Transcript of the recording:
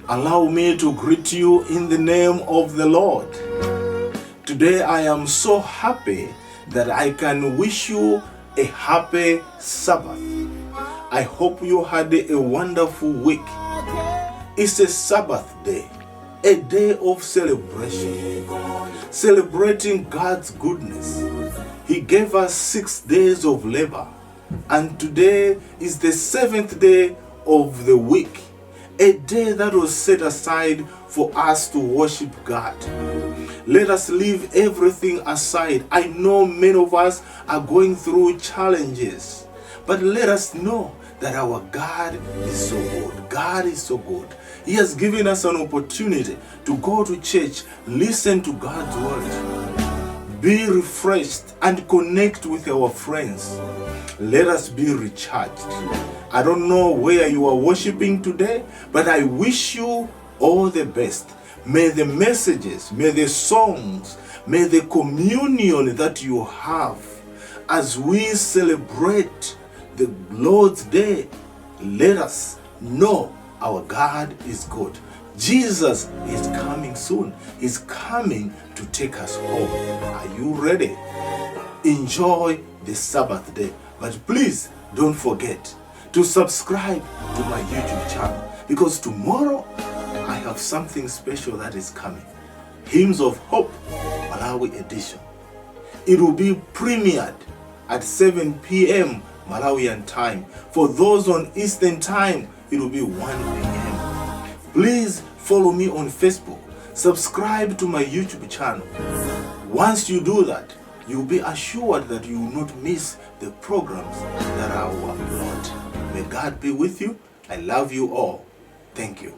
Allow me to greet you in the name of the Lord. Today I am so happy that I can wish you a happy Sabbath. I hope you had a wonderful week. It's a Sabbath day, a day of celebration, celebrating God's goodness. He gave us 6 days of labor, and today is the 7th day of the week, a day that was set aside for us to worship God. Let us leave everything aside. I know many of us are going through challenges, but let us know that our God is so good. God is so good. He has given us an opportunity to go to church, listen to God's word, be refreshed, and connect with our friends. Let us be recharged. I don't know where you are worshiping today, but I wish you all the best. May the messages, may the songs, may the communion that you have as we celebrate the Lord's Day, let us know our God is good. Jesus is coming soon. He's coming to take us home. Are you ready? Enjoy the Sabbath day. But please don't forget to subscribe to my YouTube channel, because tomorrow I have something special that is coming. Hymns of Hope, Malawi edition. It will be premiered at 7 p.m. Malawian time. For those on Eastern time, it will be 1 p.m. Please follow me on Facebook. Subscribe to my YouTube channel. Once you do that, you'll be assured that you will not miss the programs that I will upload. May God be with you. I love you all. Thank you.